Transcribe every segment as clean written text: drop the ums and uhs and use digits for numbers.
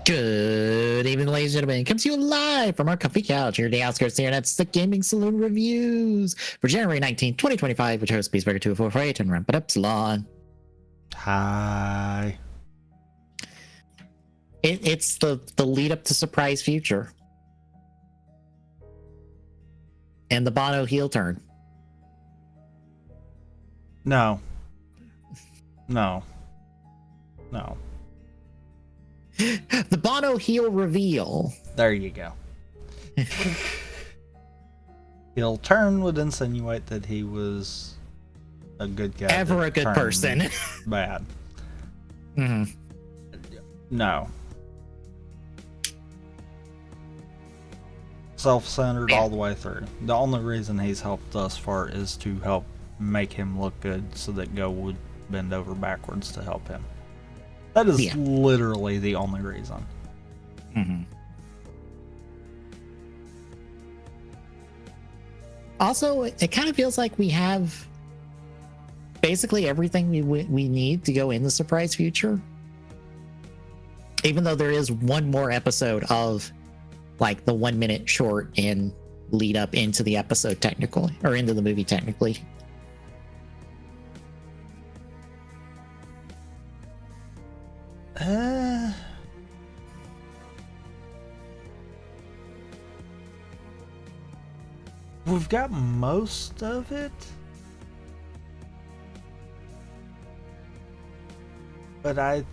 Good evening, ladies and gentlemen. Comes to you live from our comfy couch here at the outskirts here. That's the Gaming Saloon Reviews for January 19th, 2025, which hosts Peaceburger 248 and Ramp It Up Salon. Hi. It's the lead up to Surprise Future. And the Bono heel turn. No. The Bono heel reveal. There you go. Heel turn would insinuate that he was a good guy. Ever a good person. Bad. Mm-hmm. No. Self-centered all the way through. The only reason he's helped thus far is to help make him look good so that Go would bend over backwards to help him. That is literally the only reason. Mm-hmm. Also, it kind of feels like we have basically everything we need to go in the Surprise Future. Even though there is one more episode of like the 1 minute short and lead up into the episode technically, or into the movie technically. We've got most of it. But I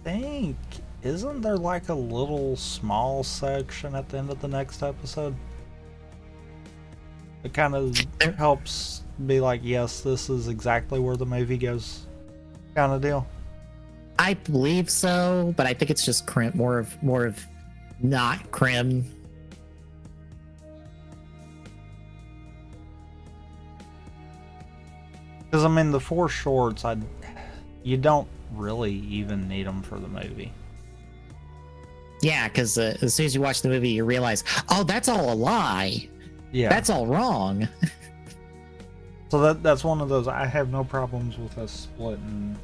think, isn't there like a little small section at the end of the next episode? It kind of helps be like, yes, this is exactly where the movie goes, kind of deal. I believe so, but I think it's just more of not Crim. Because I mean, the 4 shorts, you don't really even need them for the movie. Yeah, because as soon as you watch the movie, you realize, oh, that's all a lie. Yeah, that's all wrong. So that's one of those. I have no problems with us splitting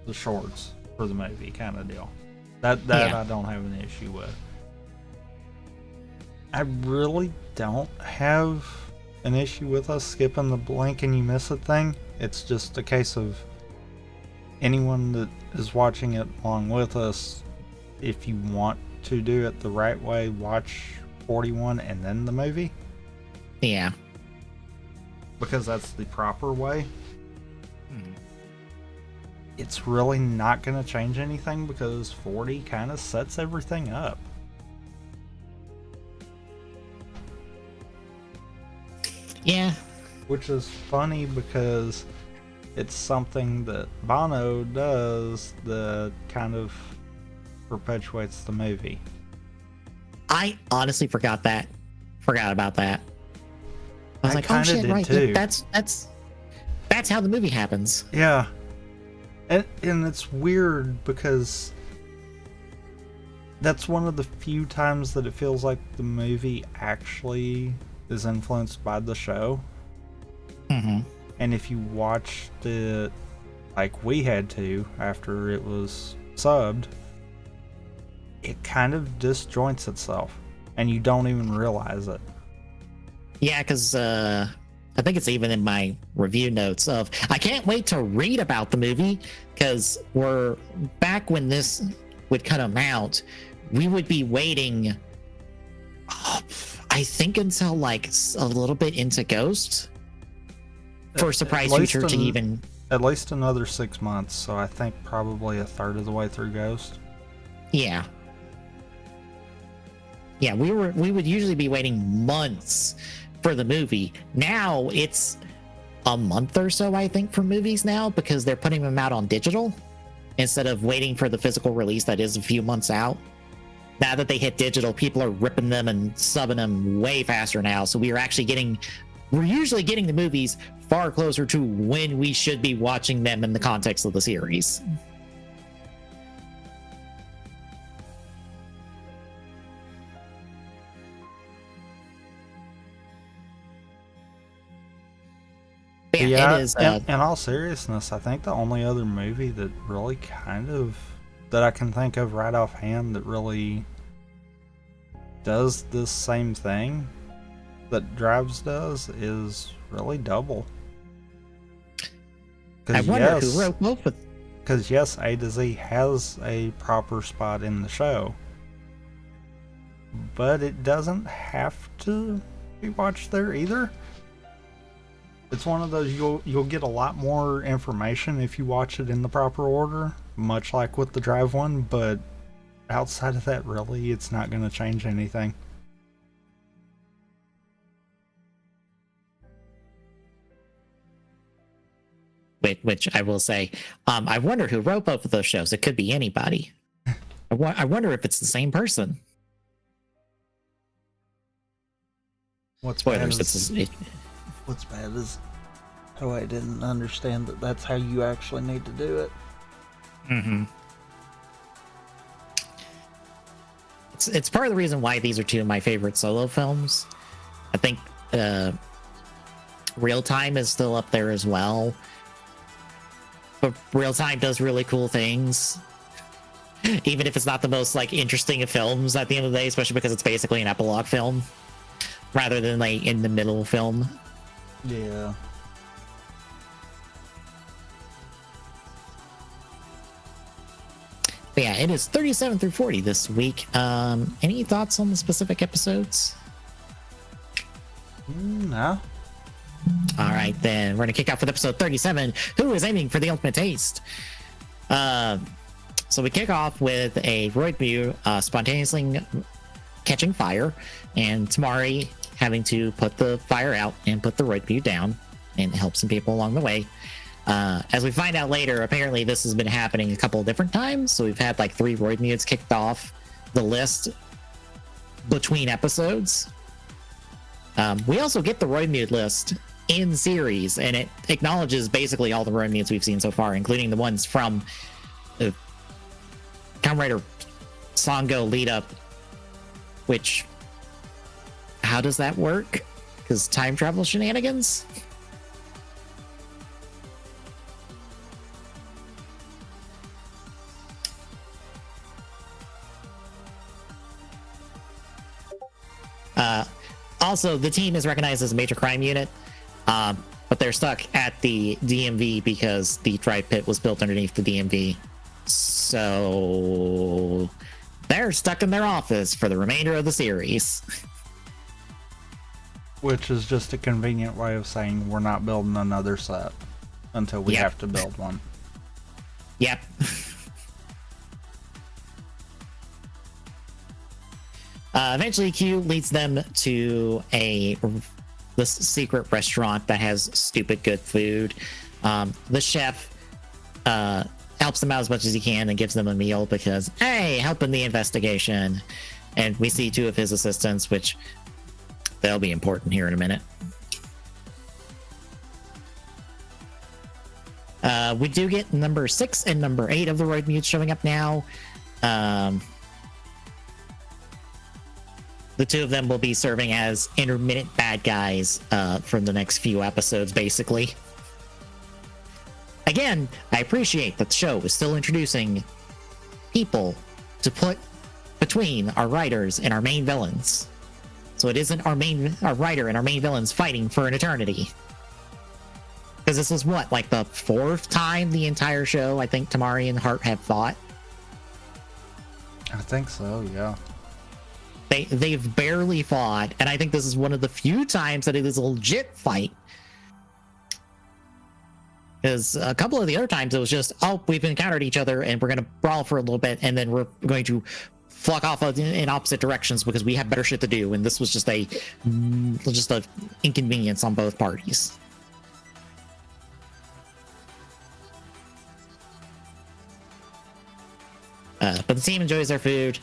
the shorts for the movie, kind of deal. That I don't have an issue with. I really don't have an issue with us skipping the blink and you miss it thing. It's just a case of anyone that is watching it along with us, if you want to do it the right way, watch 41 and then the movie. Yeah. Because that's the proper way. It's really not going to change anything because 40 kind of sets everything up. Yeah. Which is funny because it's something that Bono does that kind of perpetuates the movie. I honestly forgot about that. I was like, oh shit, right. Too. That's how the movie happens. Yeah. And it's weird because that's one of the few times that it feels like the movie actually is influenced by the show. Mm-hmm. And if you watched it like we had to after it was subbed, it kind of disjoints itself and you don't even realize it. Yeah, because I think it's even in my review notes of I can't wait to read about the movie, because we're back when this would come out, we would be waiting I think until like a little bit into Ghost for Surprise Future to even at least another 6 months, so I think probably a third of the way through Ghost. Yeah, we would usually be waiting months for the movie. Now it's a month or so, I think, for movies now, because they're putting them out on digital instead of waiting for the physical release that is a few months out. Now that they hit digital, people are ripping them and subbing them way faster now. So we're usually getting the movies far closer to when we should be watching them in the context of the series. Yeah, it is, in all seriousness, I think the only other movie that really kind of that I can think of right offhand that really does this same thing that Drives does is really Double. I wonder who wrote both of. Because yes, A to Z has a proper spot in the show, but it doesn't have to be watched there either. It's one of those you'll get a lot more information if you watch it in the proper order, much like with the Drive one, but outside of that, really, it's not going to change anything. Which I will say, I wonder who wrote both of those shows. It could be anybody. I wonder if it's the same person. What's Spoilers. What's bad is how I didn't understand that that's how you actually need to do it. Mm-hmm. It's part of the reason why these are two of my favorite solo films. I think Real Time is still up there as well. But Real Time does really cool things. Even if it's not the most like interesting of films at the end of the day, especially because it's basically an epilogue film rather than like in the middle film. Yeah. But yeah, it is 37 through 40 this week. Any thoughts on the specific episodes? No. All right, then we're gonna kick off with episode 37. Who is aiming for the ultimate taste? So we kick off with a Roid Mew spontaneously catching fire, and Tamari having to put the fire out and put the Roid Mew down, and help some people along the way. As we find out later, apparently this has been happening a couple of different times. So we've had like 3 Roid Mews kicked off the list between episodes. We also get the Roid Mew list in series, and it acknowledges basically all the Roid Mews we've seen so far, including the ones from the Kamen Rider Sango lead up. Which, how does that work? Because time travel shenanigans? Also, the team is recognized as a major crime unit, but they're stuck at the DMV because the drive pit was built underneath the DMV. So they're stuck in their office for the remainder of the series. Which is just a convenient way of saying we're not building another set until we have to build one. Yep. Eventually, Q leads them to this secret restaurant that has stupid good food. The chef helps them out as much as he can and gives them a meal because, hey, helping the investigation. And we see 2 of his assistants, which they'll be important here in a minute. We do get number 6 and number 8 of the Roid Mutes showing up now. The 2 of them will be serving as intermittent bad guys from the next few episodes, basically. Again, I appreciate that the show is still introducing people to put between our writers and our main villains. So it isn't our writer and our main villains fighting for an eternity. Because this is what, like the 4th time the entire show I think Tamari and Hart have fought? I think so, yeah. They've barely fought, and I think this is one of the few times that it is a legit fight. Because a couple of the other times it was just, oh, we've encountered each other and we're going to brawl for a little bit, and then we're going to fuck off in opposite directions because we have better shit to do. And this was just a inconvenience on both parties. But the team enjoys their food.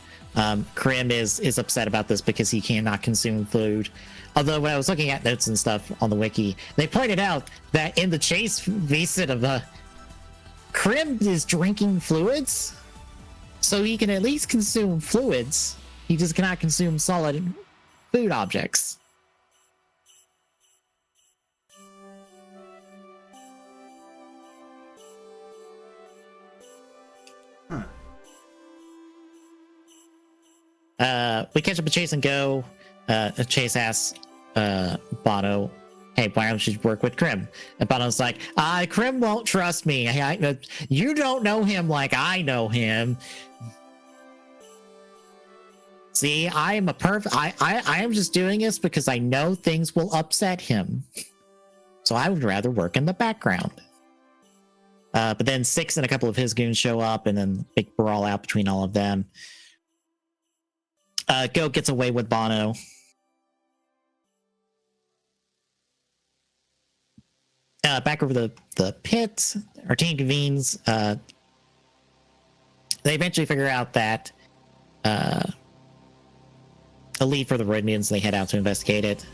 Krim is upset about this because he cannot consume food. Although when I was looking at notes and stuff on the wiki, they pointed out that in the chase visit of Krim is drinking fluids, so he can at least consume fluids. He just cannot consume solid food objects. We catch up with Chase and Go. Chase asks Bono, hey, why don't you work with Krim? And Bono's like, Krim won't trust me. You don't know him like I know him. See, I am I am just doing this because I know things will upset him. So I would rather work in the background. But then Six and a couple of his goons show up, and then big brawl out between all of them. Go gets away with Bono. Back over the pit, our team convenes. They eventually figure out that a lead for the roid mutants. They head out to investigate it.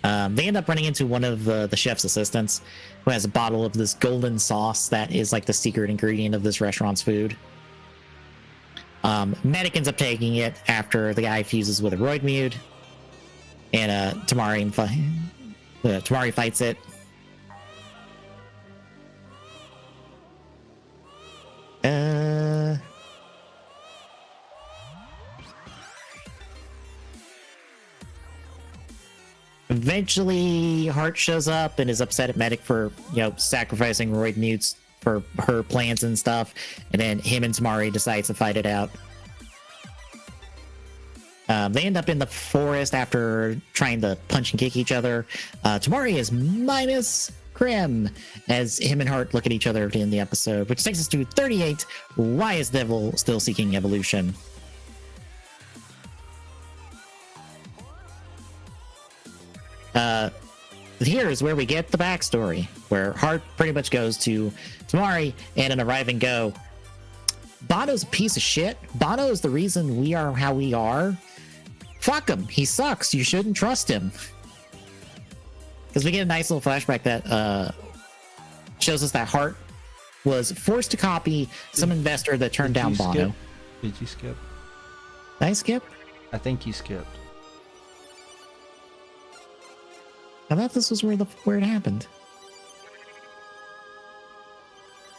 They end up running into one of the chef's assistants, who has a bottle of this golden sauce that is like the secret ingredient of this restaurant's food. Medic ends up taking it after the guy fuses with a roid mute, and Tamari fights it. Eventually, Hart shows up and is upset at Medic for, sacrificing roid mutes for her plans and stuff. And then him and Tamari decides to fight it out. They end up in the forest after trying to punch and kick each other. Tamari is minus Krim as him and Hart look at each other in the episode, which takes us to 38. Why is Devil still seeking evolution? Here is where we get the backstory, where Hart pretty much goes to Tamari and an arriving Go. Bono's a piece of shit. Bono is the reason we are how we are. Fuck him. He sucks. You shouldn't trust him. Because we get a nice little flashback that shows us that Hart was forced to copy some investor that turned down Bono. Did you skip? Did I skip? I think you skipped. I thought this was where it happened.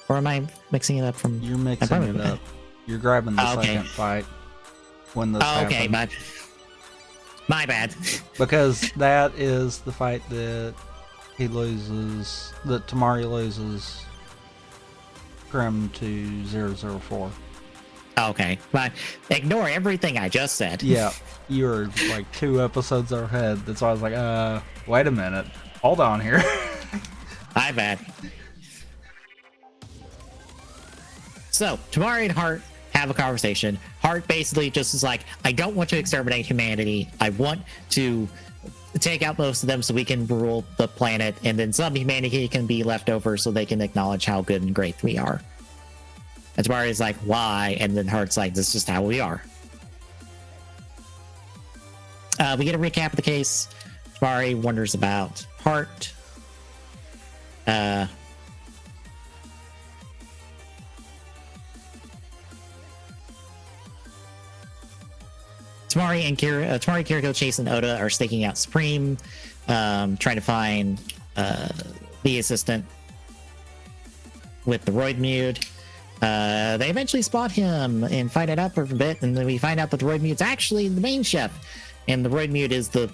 Or am I mixing it up from... You're mixing it up. You're grabbing the second fight when this okay, happened. My bad. Because that is the fight that he loses, that Tamari loses Krim to 004. Okay, but ignore everything I just said. Yeah, you were like 2 episodes ahead. That's why I was like, wait a minute. Hold on here. My bad. So, Tamari and Hart have a conversation. Hart basically just is like, I don't want to exterminate humanity. I want to take out most of them so we can rule the planet, and then some humanity can be left over so they can acknowledge how good and great we are. And Tamari's like, why? And then Hart's like, this is just how we are. We get a recap of the case. Tamari wonders about Hart. Tamari and Kiriko, Chase, and Oda are staking out Supreme, trying to find the assistant with the roid mute. They eventually spot him and find it out for a bit, and then we find out that the roid mute's actually the main chef, and the roid mute is the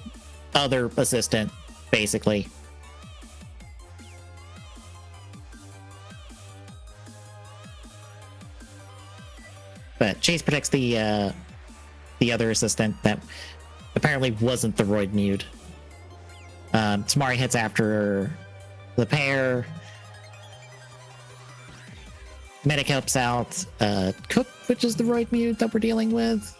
other assistant, basically. But Chase protects the other assistant that apparently wasn't the roid mute. Tamari heads after the pair. Medic helps out Cook, which is the roid mute that we're dealing with.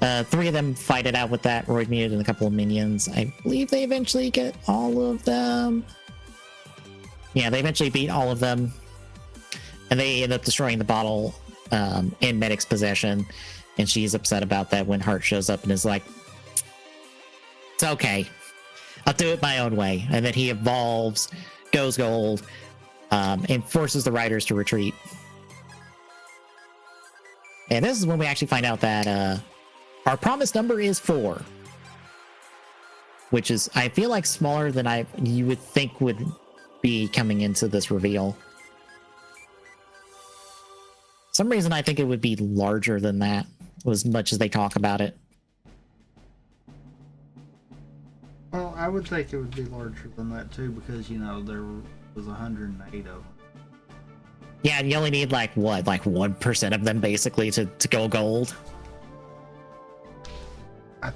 3 of them fight it out with that roid mute and a couple of minions. I believe they eventually get all of them. Yeah, they eventually beat all of them. And they end up destroying the bottle in Medic's possession. And she's upset about that when Hart shows up and is like, it's okay. I'll do it my own way. And then he evolves, goes gold, and forces the riders to retreat. And this is when we actually find out that our promised number is 4. Which is, I feel like, smaller than you would think would be coming into this reveal. some reason I think it would be larger than that, as much as they talk about it. Well, I would think it would be larger than that too, because there was 108 of them. Yeah, and you only need like 1% of them basically to go gold. I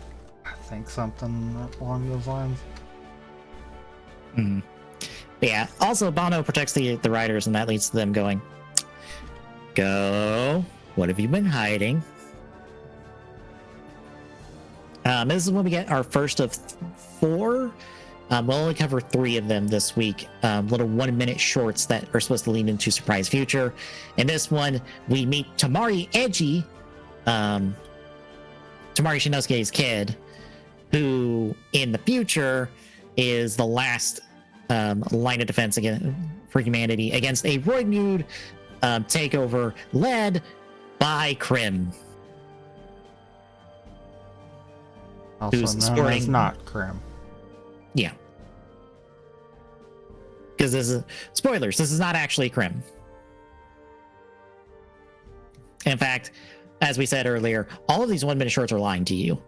think something along those lines. Mm-hmm. Yeah. Also, Bono protects the writers, and that leads to them going, "Go. What have you been hiding?" This is when we get our first of 4. We'll only cover 3 of them this week. Little 1-minute shorts that are supposed to lead into Surprise Future. In this one, we meet Tamari Eiji, Tamari Shinosuke's kid, who in the future is the last line of defense for humanity against a Roidmude takeover led by Krim. Also known as not Krim. Yeah. Because this is spoilers. This is not actually Krim. In fact, as we said earlier, all of these 1-minute shorts are lying to you.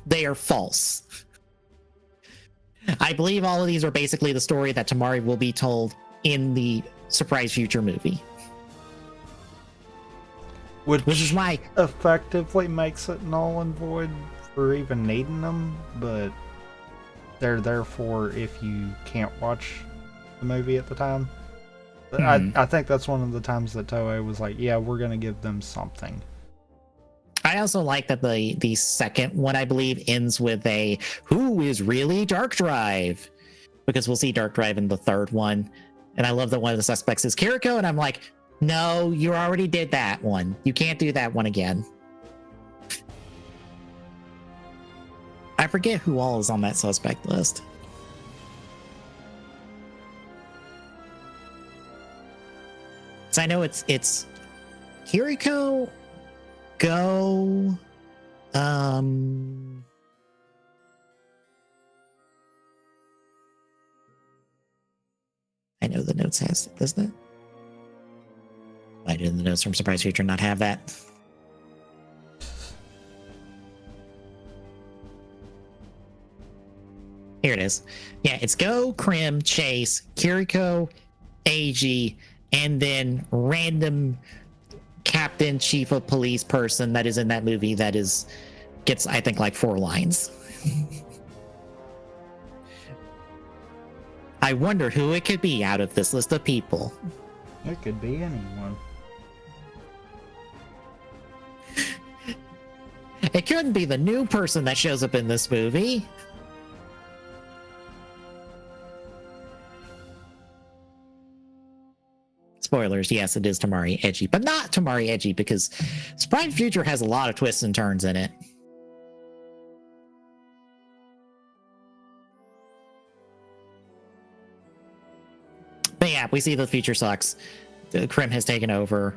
They are false. I believe all of these are basically the story that Tamari will be told in the Surprise Future movie. Which is why effectively makes it null and void for even needing them, but they're there for if you can't watch the movie at the time. I think that's one of the times that Toei was like, yeah, we're going to give them something. I also like that the second one, I believe, ends with a "Who is really Dark Drive?" Because we'll see Dark Drive in the third one. And I love that one of the suspects is Kiriko, and I'm like, no, you already did that one. You can't do that one again. I forget who all is on that suspect list. So I know it's Kiriko, Go, I know the notes has, doesn't it? Why did the notes from Surprise Future not have that? Here it is. Yeah, it's Go, Krim, Chase, Kiriko, Eiji, and then random captain, chief of police person that is in that movie that gets, I think, like 4 lines. I wonder who it could be out of this list of people. It could be anyone. It couldn't be the new person that shows up in this movie. Spoilers, yes, it is Tamari Eiji, but not Tamari Eiji because Surprise Future has a lot of twists and turns in it. But yeah, we see the future sucks. Krim has taken over.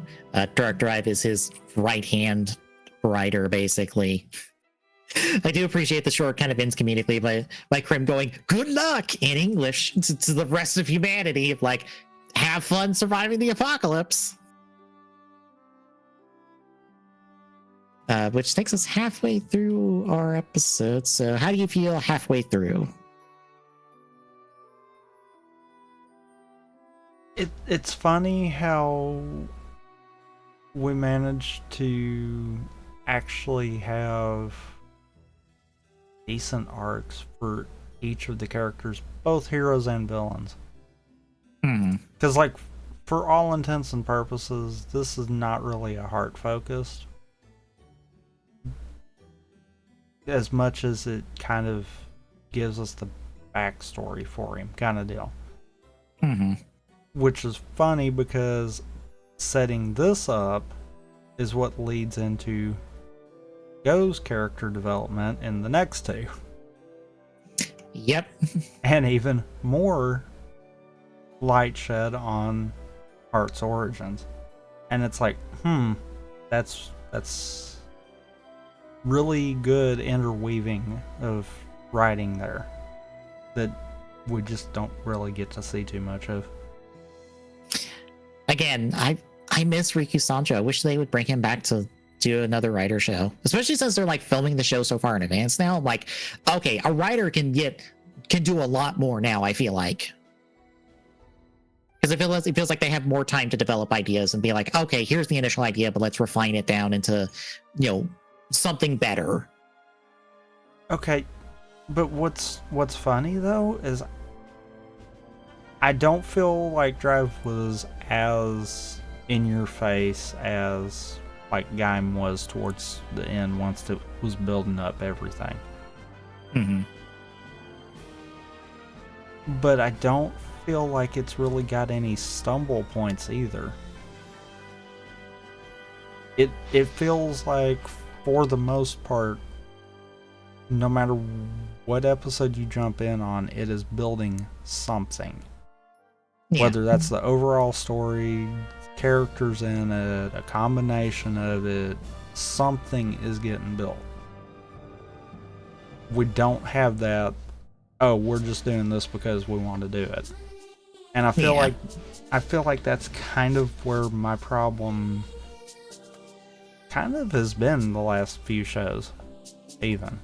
Dark Drive is his right-hand writer, basically. I do appreciate the short kind of ends comedically by Krim going, "Good luck" in English to the rest of humanity. Like, have fun surviving the apocalypse. Which takes us halfway through our episode. So how do you feel halfway through? It's funny how we managed to actually have decent arcs for each of the characters, both heroes and villains. Because, like, for all intents and purposes, this is not really a heart focused, as much as it kind of gives us the backstory for him, kind of deal. Which is funny because setting this up is what leads into Go's character development in the next 2. Yep. And even more light shed on Heart's origins. And it's like, that's really good interweaving of writing there that we just don't really get to see too much of. Again, I miss Riku Sancho. I wish they would bring him back to do another writer show, especially since they're like filming the show so far in advance now. I'm like, okay, a writer can do a lot more now. I feel like, because it feels like they have more time to develop ideas and be like, okay, here's the initial idea, but let's refine it down into, something better. Okay, but what's funny though is I don't feel like Drive was as in your face as like Gaim was towards the end once it was building up everything. Mm-hmm. But I don't feel like it's really got any stumble points either. It feels like, for the most part, no matter what episode you jump in on, it is building something. Yeah. Whether that's the overall story, characters in it, a combination of it, something is getting built. We don't have that, oh, we're just doing this because we want to do it. And I feel like that's kind of where my problem kind of has been the last few shows, even.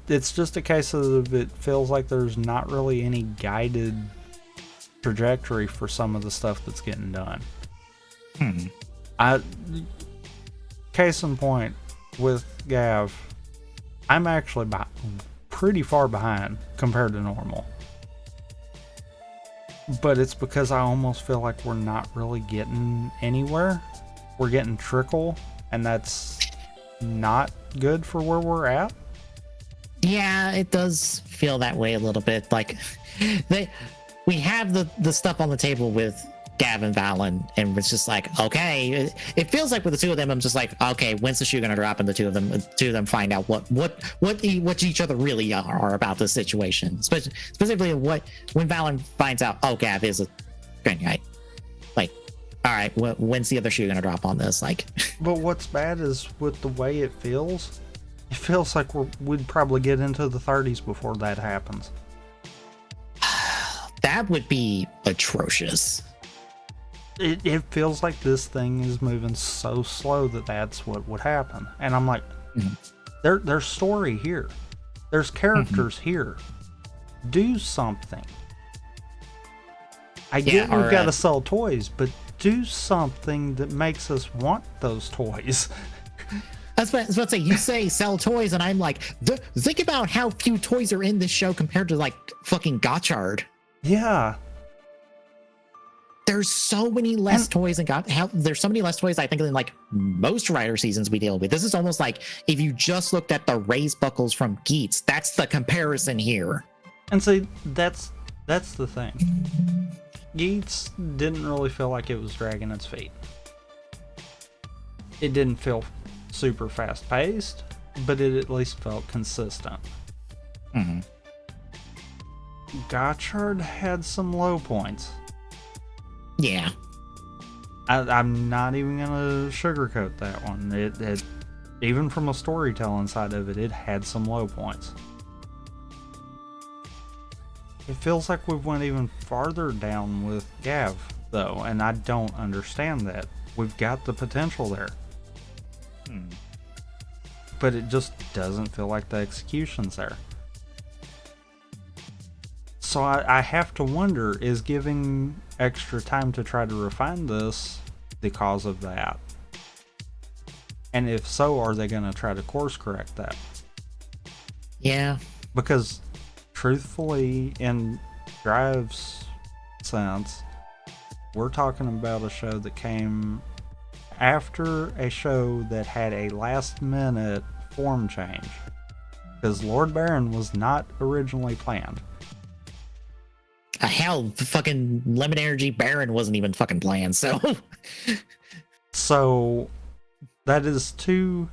It's just a case of it feels like there's not really any guided trajectory for some of the stuff that's getting done. Case in point, with Gav, I'm actually pretty far behind compared to normal. But it's because I almost feel like we're not really getting anywhere. We're getting trickle, and that's not good for where we're at. Yeah, it does feel that way a little bit. Like, we have the stuff on the table with Gav and Valen, and it's just like, okay, it feels like with the two of them, I'm just like, okay, when's the shoe gonna drop? And the two of them find out what each other really are about this situation. Specifically, when Valen finds out, oh, Gav is a good guy. Like, all right, when's the other shoe gonna drop on this? Like, but what's bad is with the way it feels like we'd probably get into the 30s before that happens. That would be atrocious. It feels like this thing is moving so slow that's what would happen. And I'm like, there's story here. There's characters here. Do something. I get we've got to sell toys, but do something that makes us want those toys. I was about to say, you say sell toys, and I'm like, think about how few toys are in this show compared to like fucking Gotchard. Yeah. There's so many less toys there's so many less toys, I think, than like most Rider seasons we deal with. This is almost like if you just looked at the raised buckles from Geats, that's the comparison here. And see, that's the thing. Geats didn't really feel like it was dragging its feet. It didn't feel super fast paced, but it at least felt consistent. Gotchard had some low points. Yeah. I'm not even gonna sugarcoat that one. It even from a storytelling side of it, it had some low points. It feels like we've went even farther down with Gav, though, and I don't understand that. We've got the potential there. But it just doesn't feel like the execution's there. So I have to wonder, is giving extra time to try to refine this the cause of that? And if so, are they going to try to course correct that? Yeah. Because truthfully, in Drive's sense, we're talking about a show that came after a show that had a last minute form change. Because Lord Baron was not originally planned. Hell, fucking Lemon Energy Baron wasn't even fucking planned, so. So, that is 2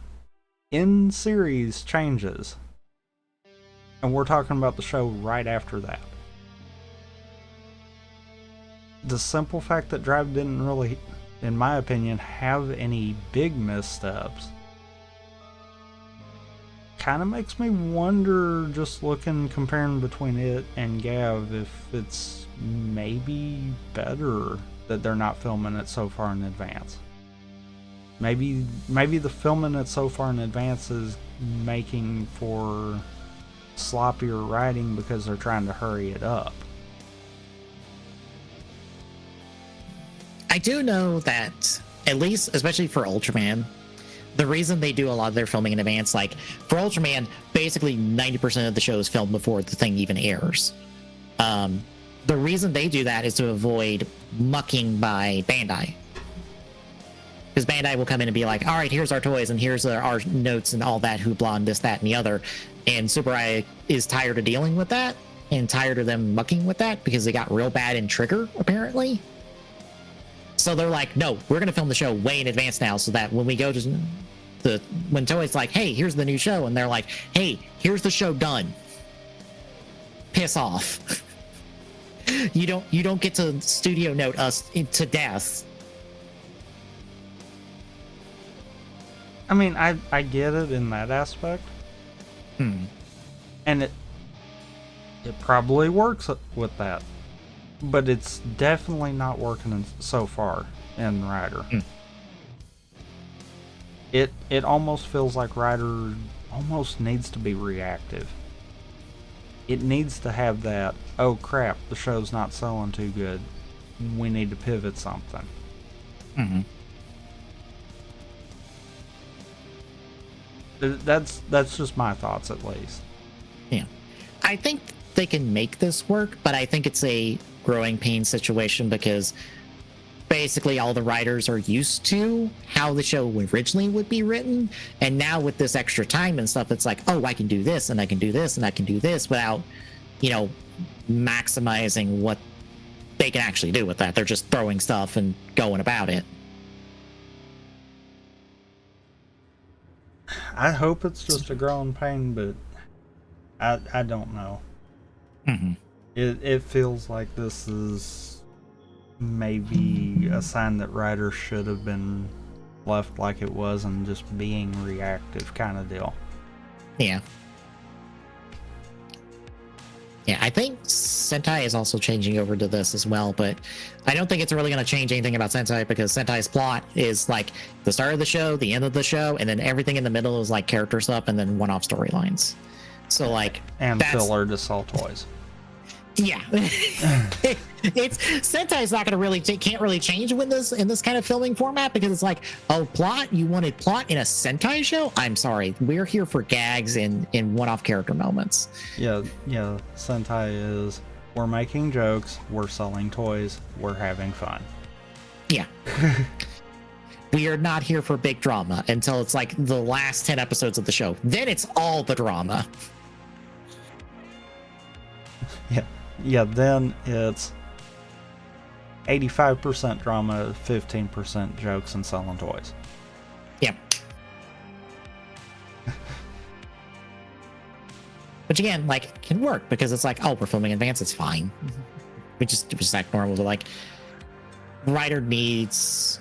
in-series changes. And we're talking about the show right after that. The simple fact that Drive didn't really, in my opinion, have any big missteps kind of makes me wonder, just comparing between it and Gav, if it's maybe better that they're not filming it so far in advance. Maybe the filming it so far in advance is making for sloppier writing because they're trying to hurry it up. I do know that, at least, especially for Ultraman, the reason they do a lot of their filming in advance, like for Ultraman, basically 90% of the show is filmed before the thing even airs. The reason they do that is to avoid mucking by Bandai. Because Bandai will come in and be like, all right, here's our toys and here's our notes and all that hoopla and this, that, and the other. And Super Eye is tired of dealing with that and tired of them mucking with that because they got real bad in Trigger, apparently. So they're like, no, we're going to film the show way in advance now so that when we go to when Toei's like, hey, here's the new show, and they're like, hey, here's the show done. Piss off. You don't get to studio note us to death. I mean, I get it in that aspect. And it probably works with that. But it's definitely not working so far in Rider. It almost feels like Rider almost needs to be reactive. It needs to have that, oh crap, the show's not selling too good. We need to pivot something. That's just my thoughts, at least. Yeah. I think they can make this work, but I think it's a growing pain situation because basically all the writers are used to how the show originally would be written, and now with this extra time and stuff, it's like, oh, I can do this and I can do this and I can do this without, maximizing what they can actually do with that. They're just throwing stuff and going about it. I hope it's just a growing pain, but I don't know. It feels like this is maybe a sign that Rider should have been left like it was and just being reactive kind of deal. Yeah, I think Sentai is also changing over to this as well, but I don't think it's really going to change anything about Sentai because Sentai's plot is like the start of the show, the end of the show, and then everything in the middle is like character stuff and then one-off storylines. So like, and filler to sell toys. Yeah. It's Sentai's not gonna really can't really change in this kind of filming format because it's like, oh, plot, you wanted plot in a Sentai show? I'm sorry, we're here for gags and one-off character moments. Yeah, Sentai is, we're making jokes, we're selling toys, we're having fun. Yeah. We are not here for big drama until it's like the last 10 episodes of the show. Then it's all the drama. Yeah, then it's 85% drama, 15% jokes and selling toys. Yeah. Which again, like, can work because it's like, oh, we're filming in advance, it's fine. We just act normal. But like, writer needs.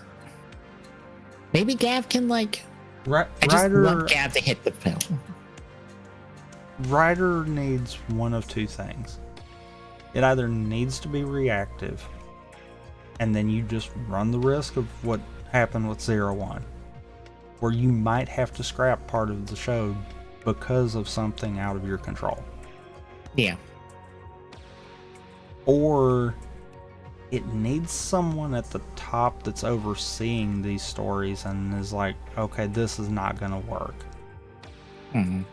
Maybe Gav can like. I just want Gav to hit the pill. Writer needs one of two things. It either needs to be reactive, and then you just run the risk of what happened with 01, where you might have to scrap part of the show because of something out of your control. Yeah. Or it needs someone at the top that's overseeing these stories and is like, okay, this is not going to work.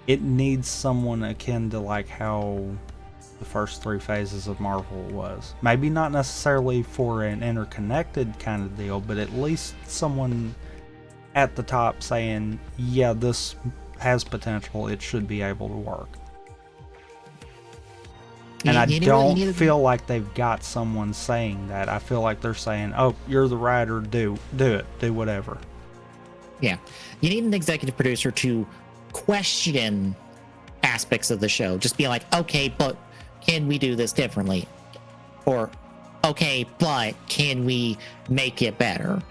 It needs someone akin to like how the first 3 phases of Marvel was. Maybe not necessarily for an interconnected kind of deal, but at least someone at the top saying, yeah, this has potential, it should be able to work. And I don't feel like they've got someone saying that. I feel like they're saying, oh, you're the writer, do it, do whatever. Yeah. You need an executive producer to question aspects of the show. Just be like, okay, but can we do this differently? Or, okay, but can we make it better?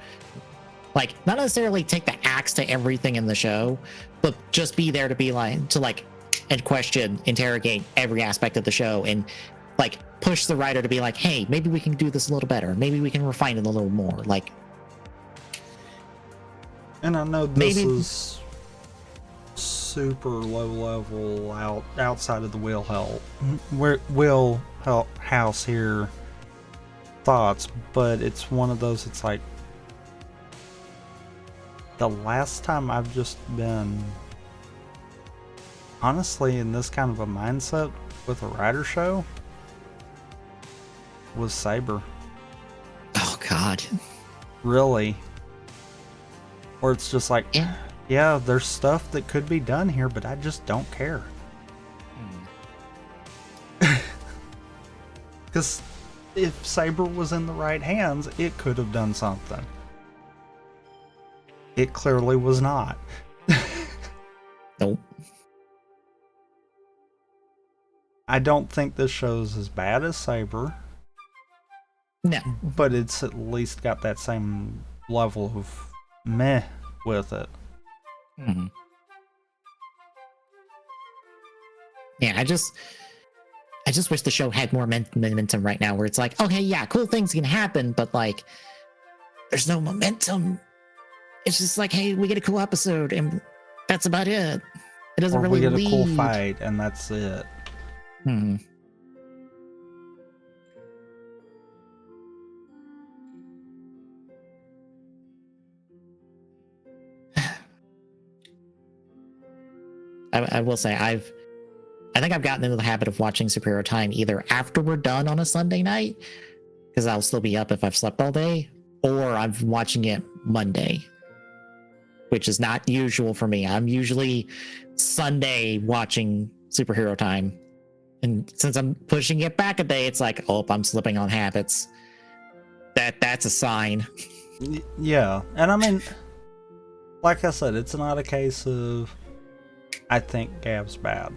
Like, not necessarily take the axe to everything in the show, but just be there to be like, and question, interrogate every aspect of the show and like push the writer to be like, hey, maybe we can do this a little better. Maybe we can refine it a little more. Like, and I know this maybe is super low level outside of the wheelhouse here thoughts, but it's one of those, it's like the last time I've just been honestly in this kind of a mindset with a writer show was Saber. oh god. Really. Where it's just like, yeah, there's stuff that could be done here, but I just don't care. Because if Saber was in the right hands, it could have done something. It clearly was not. Nope. I don't think this show's as bad as Saber, No. but it's at least got that same level of meh with it. Mm-hmm. Yeah, I just wish the show had more momentum right now, where it's like, okay, yeah, cool things can happen, but like, there's no momentum. It's just like, hey, we get a cool episode, and that's about it. It doesn't Or really we get lead. a cool fight, and that's it. Hmm. I will say I think I've gotten into the habit of watching Superhero Time either after we're done on a Sunday night, because I'll still be up if I've slept all day, or I'm watching it Monday, which is not usual for me. I'm usually Sunday watching Superhero Time. And since I'm pushing it back a day, it's like, oh, I'm slipping on habits. That's a sign. Yeah, and I mean, like I said, it's not a case of I think Gav's bad.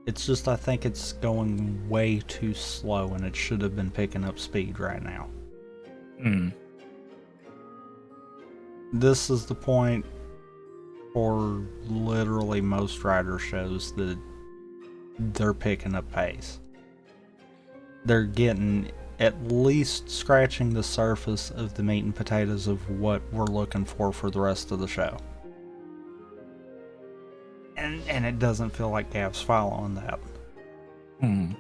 It's just I think it's going way too slow, and it should have been picking up speed right now. Hmm. This is the point for literally most writer shows that they're picking up pace. They're getting at least scratching the surface of the meat and potatoes of what we're looking for the rest of the show. And it doesn't feel like Gav's following that. Hmm.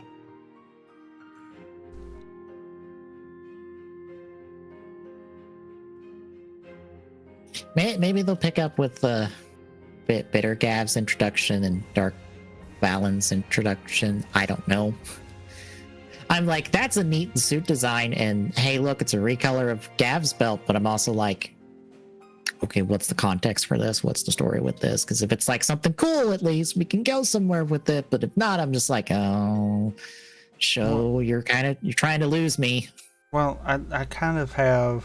Maybe they'll pick up with Bitter Gav's introduction and Dark Valen's introduction. I don't know. I'm like, that's a neat suit design, and hey, look, it's a recolor of Gav's belt, but I'm also like, okay, what's the context for this? What's the story with this? Because if it's like something cool, at least we can go somewhere with it. But if not, I'm just like, oh, show, you're trying to lose me. Well, I kind of have,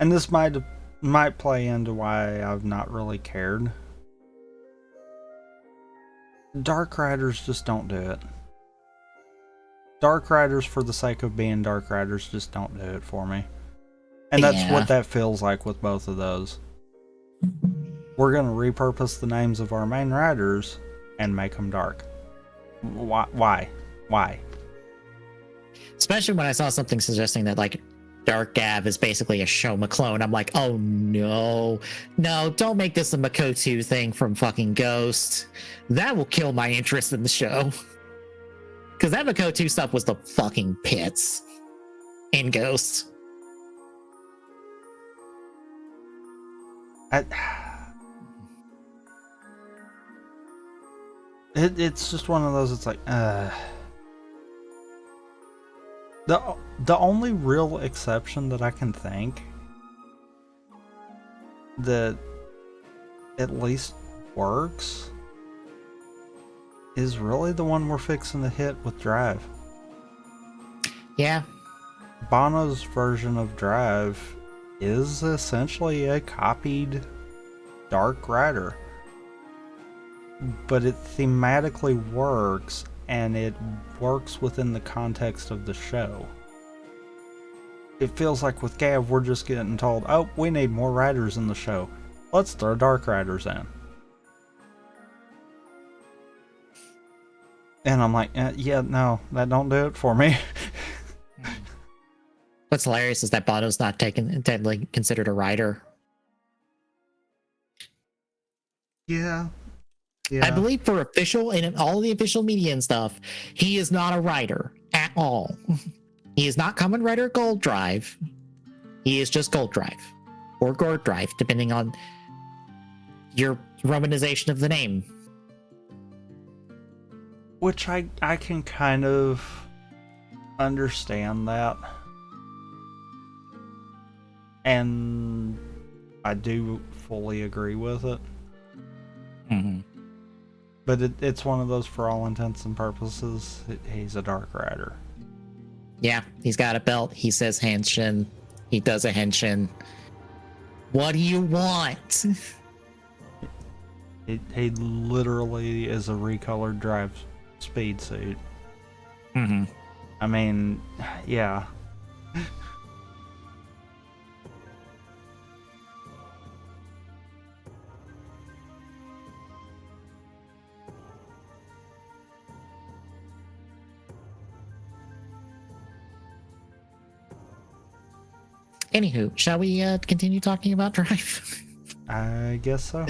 and this might play into why I've not really cared. Dark Riders just don't do it. Dark Riders, for the sake of being Dark Riders, just don't do it for me. And that's what that feels like with both of those. We're going to repurpose the names of our main riders and make them dark. Why? Especially when I saw something suggesting that like Dark Gav is basically a Shoma clone. I'm like, oh no, don't make this a Makoto thing from fucking Ghost. That will kill my interest in the show. Because that Makoto stuff was the fucking pits in Ghost. It's just one of those, it's like, the only real exception that I can think that at least works is really the one we're fixing to hit with Drive. Yeah. Bono's version of Drive is essentially a copied Dark Rider, but it thematically works, and it works within the context of the show. It feels like with Gav, we're just getting told, oh, we need more riders in the show. Let's throw Dark Riders in. And I'm like, yeah, no, that don't do it for me. What's hilarious is that Bono's not technically considered a writer. Yeah. I believe for official and all the official media and stuff, he is not a writer at all. He is not Kamen Rider Gold Drive. He is just Gold Drive or Gold Drive, depending on your romanization of the name. Which I can kind of understand that. And I do fully agree with it. Mm-hmm. But it's one of those, for all intents and purposes, he's a Dark Rider. Yeah, he's got a belt. He says henshin. He does a henshin. What do you want? He literally is a recolored drive speed suit. Mm-hmm. I mean, yeah. Anywho, shall we continue talking about Drive? I guess so.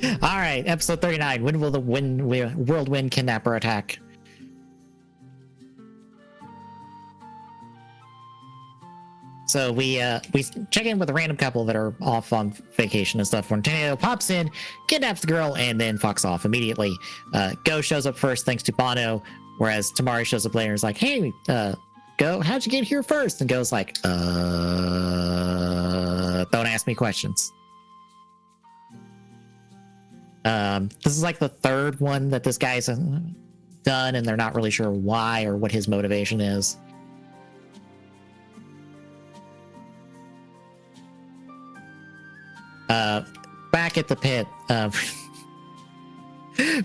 All right, episode 39. When will the whirlwind kidnapper attack? So we check in with a random couple that are off on vacation and stuff. When Tornado pops in, kidnaps the girl, and then fucks off immediately. Go shows up first thanks to Bono, whereas Tamari shows up later and is like, hey, Go, how'd you get here first? And Go's like, don't ask me questions. This is like the third one that this guy's done, and they're not really sure why or what his motivation is. Back at the pit,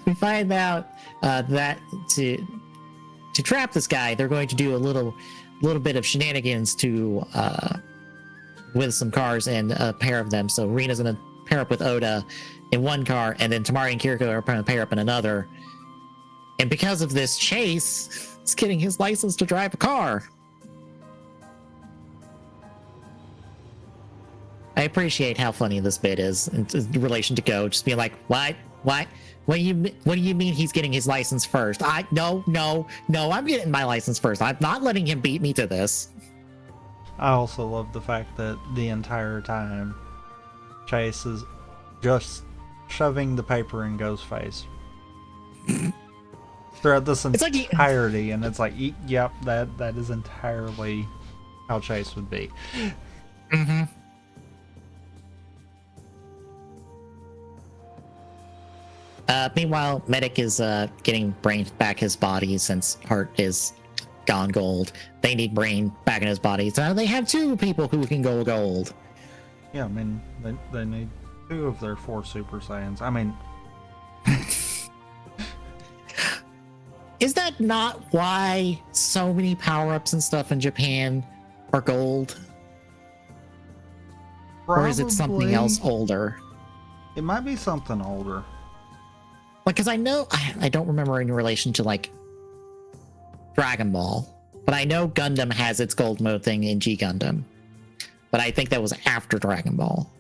we find out that to trap this guy, they're going to do a little bit of shenanigans to with some cars and a pair of them. So Rina's gonna pair up with Oda in one car, and then Tamari and Kiriko are gonna pair up in another. And because of this, Chase is getting his license to drive a car. I appreciate how funny this bit is in relation to Go, just being like, what? What do you mean he's getting his license first? No, I'm getting my license first. I'm not letting him beat me to this. I also love the fact that the entire time Chase is just shoving the paper in Go's face throughout this entirety, and it's like, yep, that is entirely how Chase would be. Mm-hmm. Meanwhile, Medic is getting Brain back his body since Heart is gone gold. They need Brain back in his body, so they have two people who can go gold. Yeah, I mean, they need two of their 4 Super Saiyans. I mean... Is that not why so many power-ups and stuff in Japan are gold? Probably. Or is it something else older? It might be something older. Like, because I know, I don't remember in relation to, like, Dragon Ball, but I know Gundam has its gold mode thing in G Gundam. But I think that was after Dragon Ball.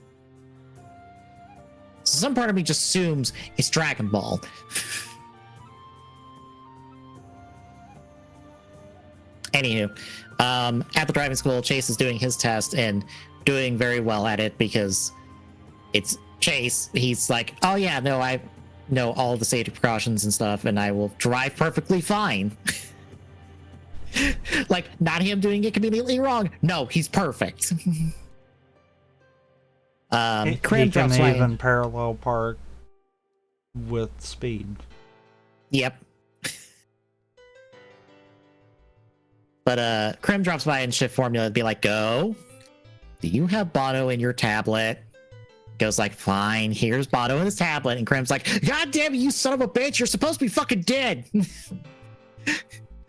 So some part of me just assumes it's Dragon Ball. Anywho, at the driving school, Chase is doing his test and doing very well at it because it's Chase. He's like, oh yeah, no, I know all the safety precautions and stuff, and I will drive perfectly fine. Like, not him doing it completely wrong. No, he's perfect. He Krim can drops even parallel park with speed. Yep. But Krim drops by in shift formula and be like, Go, do you have Bono in your tablet? Goes like, fine, here's Bono in his tablet. And Krim's like, God damn it, you son of a bitch, you're supposed to be fucking dead.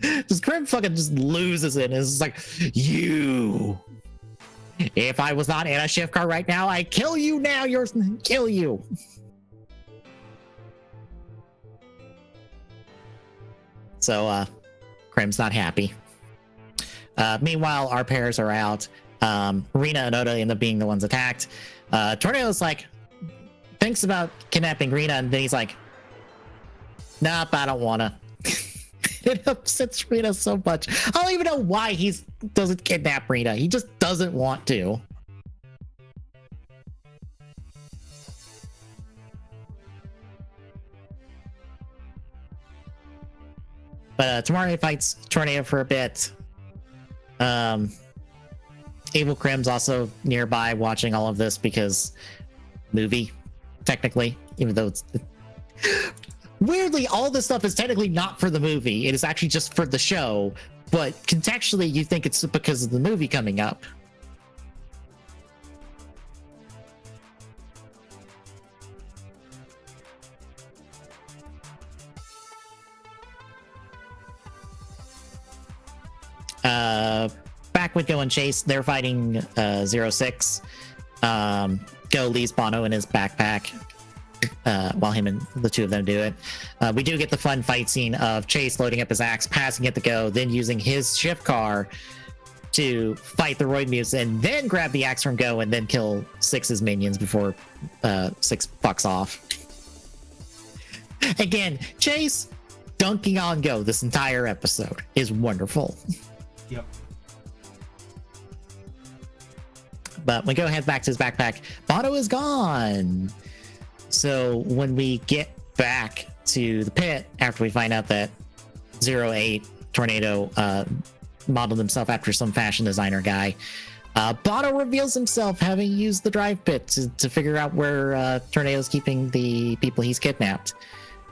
Just Krim fucking just loses it and is like, you. If I was not in a shift car right now, I'd kill you now. Kill you. So Krim's not happy. Meanwhile, our pairs are out. Rina and Oda end up being the ones attacked. Tornado's like, thinks about kidnapping Rina, and then he's like, nope, I don't wanna. It upsets Rina so much. I don't even know why he doesn't kidnap Rina. He just doesn't want to. But Tamari fights Tornado for a bit. Evil Krim's also nearby watching all of this because movie, technically, even though it's weirdly, all this stuff is technically not for the movie. It is actually just for the show, but contextually you think it's because of the movie coming up. Back with Go and Chase, they're fighting 06. Go leaves Bono in his backpack while him and the two of them do it. We do get the fun fight scene of Chase loading up his axe, passing it to Go, then using his shift car to fight the Roid Mutes, and then grab the axe from Go and then kill Six's minions before Six fucks off. Again, Chase dunking on Go this entire episode is wonderful. Yep. But when Go heads back to his backpack, Bono is gone. So when we get back to the pit, after we find out that 08 Tornado modeled himself after some fashion designer guy, Bono reveals himself having used the drive pit to figure out where Tornado's keeping the people he's kidnapped.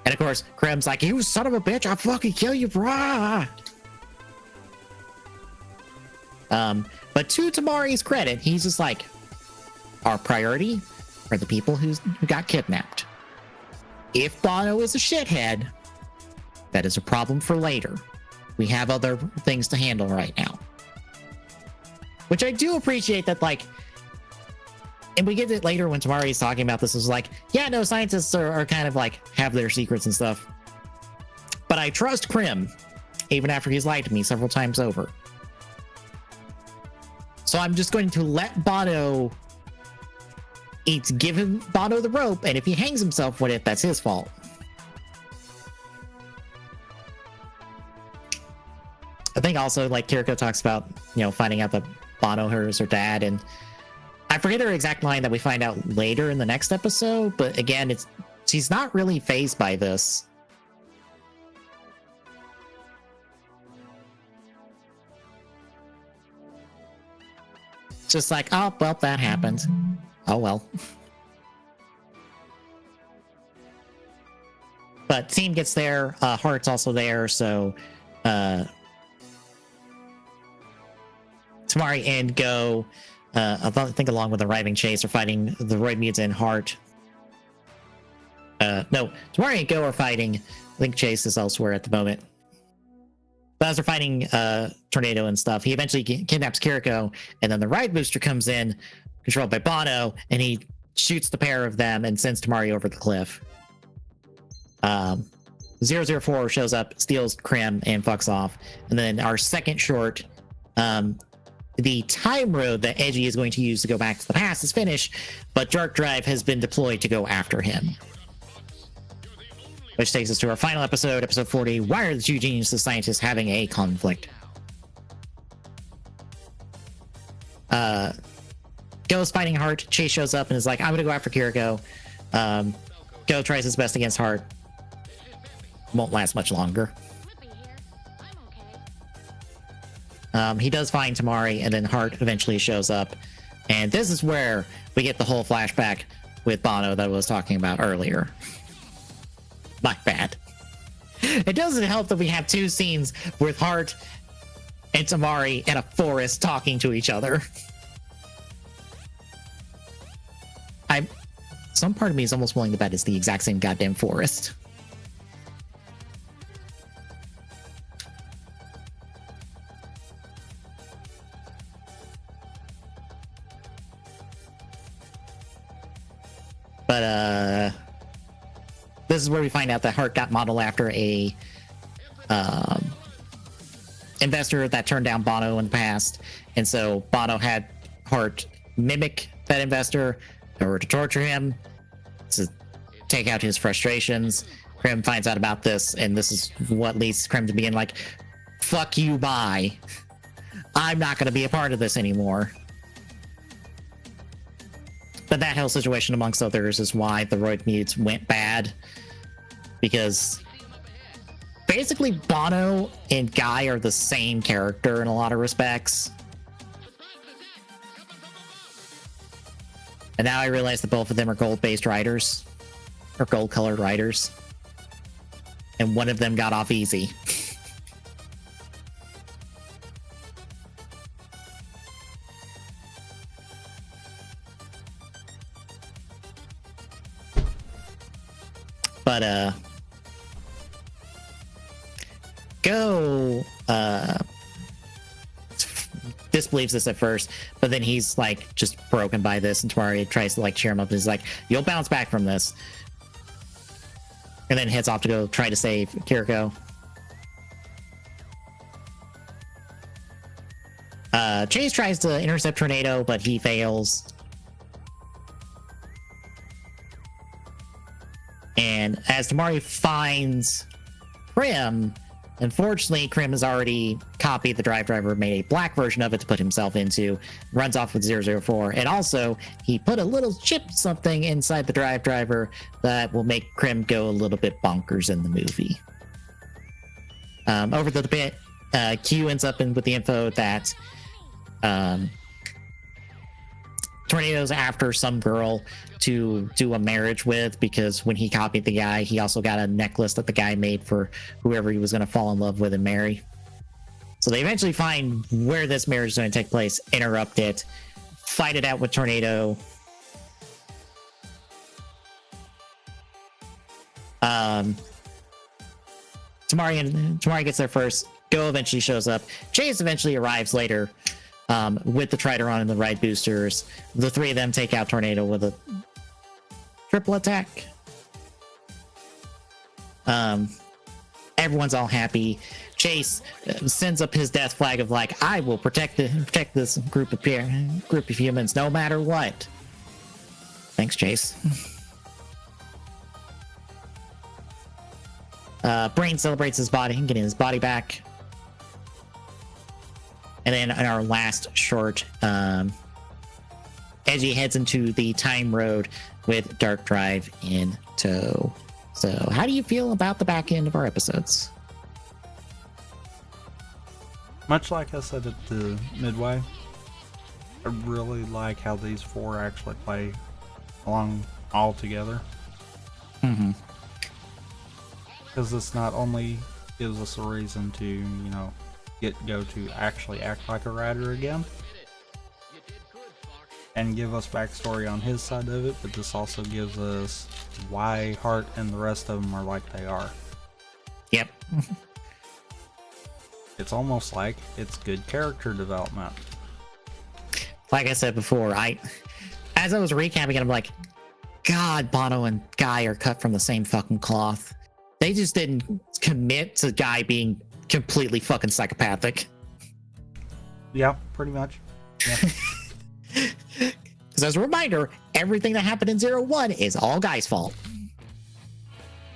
And of course, Krim's like, you son of a bitch, I'll fucking kill you, brah! But to Tamari's credit, he's just like, our priority are the people who got kidnapped. If Bono is a shithead, that is a problem for later. We have other things to handle right now. Which I do appreciate that, like, and we get it later when Tamari's talking about this, is like, yeah, no, scientists are kind of like, have their secrets and stuff. But I trust Krim, even after he's lied to me several times over. So I'm just going to let Bono give him Bono the rope, and if he hangs himself with it, that's his fault. I think also, like, Kiriko talks about, you know, finding out that Bono is her dad, and I forget her exact line that we find out later in the next episode, but again, she's not really fazed by this. Just like, oh, well, that happened. Oh, well. But team gets there. Heart's also there, so Tamari and Go, I think along with arriving Chase, are fighting the Roid Mutes and Heart. No, Tamari and Go are fighting. I think Chase is elsewhere at the moment. But as they're fighting Tornado and stuff, he eventually kidnaps Kiriko, and then the ride booster comes in, controlled by Bono, and he shoots the pair of them and sends Tamari over the cliff. 004 shows up, steals Krim, and fucks off. And then our second short, the time road that Edgy is going to use to go back to the past is finished, but Dark Drive has been deployed to go after him. Which takes us to our final episode, episode 40. Why are the two geniuses scientists having a conflict? Go's fighting Heart. Chase shows up and is like, I'm gonna go after Kiriko. Go tries his best against Heart. Won't last much longer. He does find Tamari, and then Heart eventually shows up. And this is where we get the whole flashback with Bono that I was talking about earlier. My bad. It doesn't help that we have two scenes with Heart and Tamari in a forest talking to each other. Some part of me is almost willing to bet it's the exact same goddamn forest. But this is where we find out that Heart got modeled after a investor that turned down Bono in the past, and so Bono had Hart mimic that investor in order to torture him to take out his frustrations. Krim finds out about this, and this is what leads Krim to being like, fuck you, bye. I'm not going to be a part of this anymore. But that whole situation, amongst others, is why the Roid Mutes went bad. Because basically Bono and Guy are the same character in a lot of respects. And now I realize that both of them are gold-based writers. Or gold-colored writers. And one of them got off easy. But Go disbelieves this at first, but then he's like just broken by this, and Tamari tries to like cheer him up and is like, you'll bounce back from this, and then heads off to go try to save Kiriko. Chase tries to intercept Tornado, but he fails. And as Tamari finds Krim, unfortunately, Krim has already copied the drive driver, made a black version of it to put himself into, runs off with 004. And also, he put a little chip something inside the drive driver that will make Krim go a little bit bonkers in the movie. Over the bit, Q ends up with the info that Tornado's after some girl to do a marriage with, because when he copied the guy, he also got a necklace that the guy made for whoever he was going to fall in love with and marry. So they eventually find where this marriage is going to take place, interrupt it, fight it out with Tornado. Tamari gets there first. Go eventually shows up. Chase eventually arrives later with the Trideron and the ride boosters. The three of them take out Tornado with a triple attack. Everyone's all happy. Chase sends up his death flag of like, I will protect this group of humans no matter what. Thanks, Chase. Brain celebrates his body, getting his body back. And then in our last short, Edgy heads into the time road with Dark Drive in tow. So how do you feel about the back end of our episodes? Much like I said at the midway, I really like how these four actually play along all together. Mm-hmm. Because this not only gives us a reason to, you know, go to actually act like a rider again and give us backstory on his side of it, but this also gives us why Hart and the rest of them are like they are. Yep. It's almost like it's good character development. Like I said before, as I was recapping it, I'm like, God, Bono and Guy are cut from the same fucking cloth. They just didn't commit to Guy being completely fucking psychopathic. Yeah, pretty much. Yeah. Because as a reminder, everything that happened in 01 is all Guy's fault.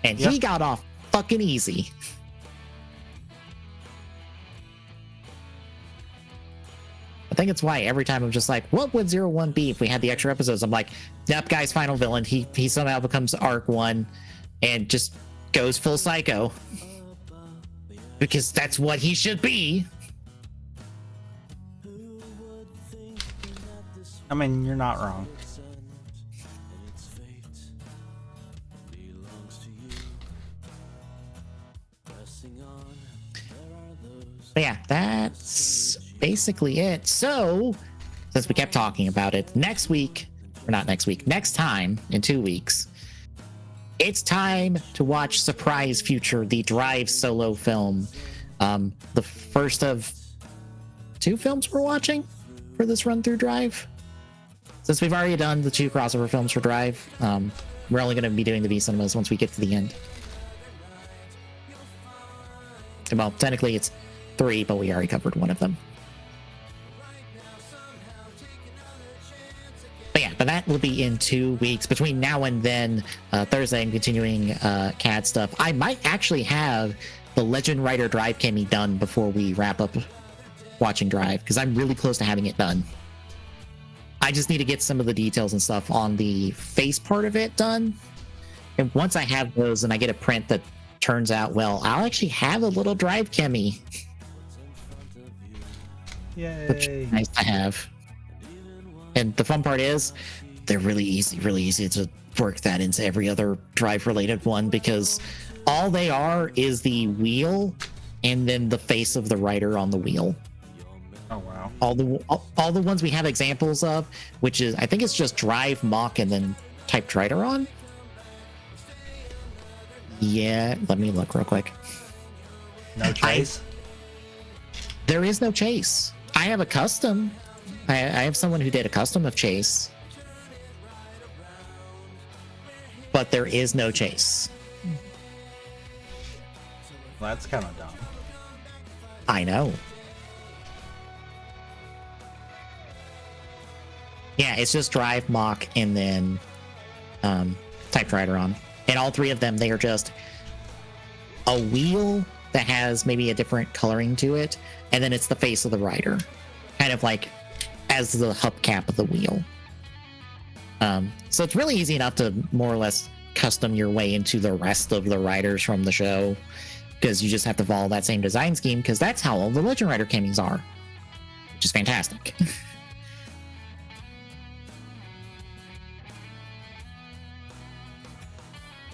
And he got off fucking easy. I think it's why every time I'm just like, what would 01 be if we had the extra episodes? I'm like, yep, Guy's final villain. He somehow becomes Arc 1 and just goes full psycho. Because that's what he should be. I mean, you're not wrong. But yeah, that's basically it. So, since we kept talking about it, next time in 2 weeks, it's time to watch Surprise Future, the Drive solo film. The first of 2 films we're watching for this run through Drive. Since we've already done the 2 crossover films for Drive, we're only going to be doing the V cinemas once we get to the end. Well, technically it's 3, but we already covered one of them. But yeah, but that will be in 2 weeks. Between now and then, Thursday, I'm continuing CAD stuff. I might actually have the Legend Rider Drive Cami done before we wrap up watching Drive, because I'm really close to having it done. I just need to get some of the details and stuff on the face part of it done. And once I have those and I get a print that turns out well, I'll actually have a little Drive Cami. Yay. Which is nice to have. And the fun part is, they're really easy to work that into every other drive-related one, because all they are is the wheel and then the face of the rider on the wheel. Oh wow! All the ones we have examples of, which is, I think it's just drive, mock, and then typed rider on. Yeah, let me look real quick. No chase. There is no chase. I have a custom. I have someone who did a custom of chase, but there is no chase. That's kind of dumb. I know. Yeah, it's just drive, mock, and then typed rider on. And all 3 of them, they are just a wheel that has maybe a different coloring to it, and then it's the face of the rider, kind of like as the hubcap of the wheel. So it's really easy enough to more or less custom your way into the rest of the riders from the show, because you just have to follow that same design scheme, because that's how all the Legend Rider camis are, which is fantastic.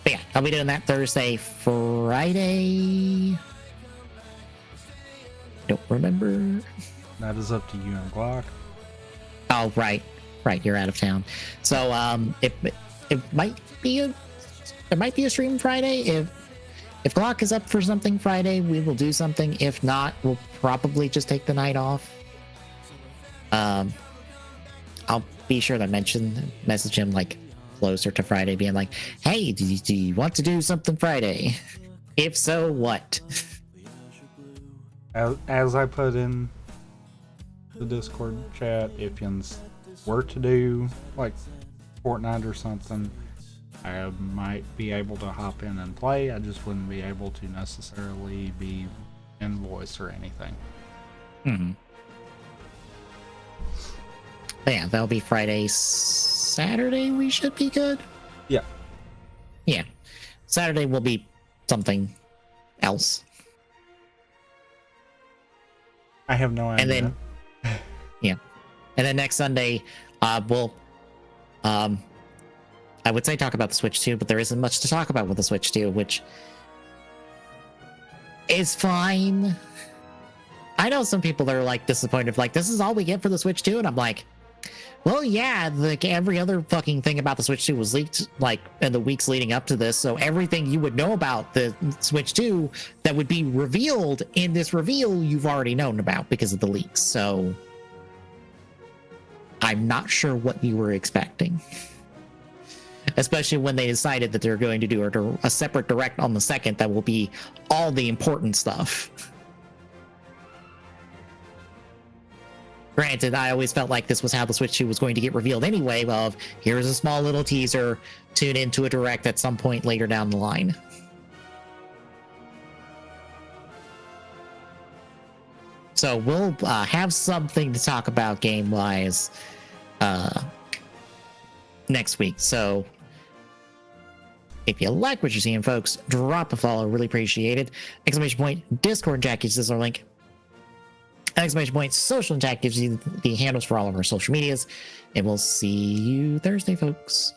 But yeah, I'll be doing that Thursday, Friday. Don't remember. That is up to you and Glock. Oh, right, you're out of town. So it might be a stream Friday. If Glock is up for something Friday, we will do something. If not, we'll probably just take the night off. I'll be sure to message him like closer to Friday, being like, hey, do you want to do something Friday? If so, what? As I put in the Discord chat, if you were to do like Fortnite or something, I might be able to hop in and play. I just wouldn't be able to necessarily be in voice or anything. Mm-hmm. But yeah, that'll be Friday. Saturday we should be good. Yeah. Yeah. Saturday will be something else. I have no idea. And then yeah. And then next Sunday, we'll I would say talk about the Switch 2, but there isn't much to talk about with the Switch 2, which is fine. I know some people that are like disappointed, like, this is all we get for the Switch 2, and I'm like, well, yeah, like every other fucking thing about the Switch 2 was leaked like in the weeks leading up to this, so everything you would know about the Switch 2 that would be revealed in this reveal, you've already known about because of the leaks. So I'm not sure what you were expecting, especially when they decided that they're going to do a separate direct on the 2nd that will be all the important stuff. Granted, I always felt like this was how the Switch 2 was going to get revealed anyway, of here's a small little teaser, tune into a direct at some point later down the line. So we'll have something to talk about game-wise next week. So if you like what you're seeing, folks, drop a follow. Really appreciate it. Exclamation point, Discord chat gives us our link. Exclamation point, social chat gives you the handles for all of our social medias. And we'll see you Thursday, folks.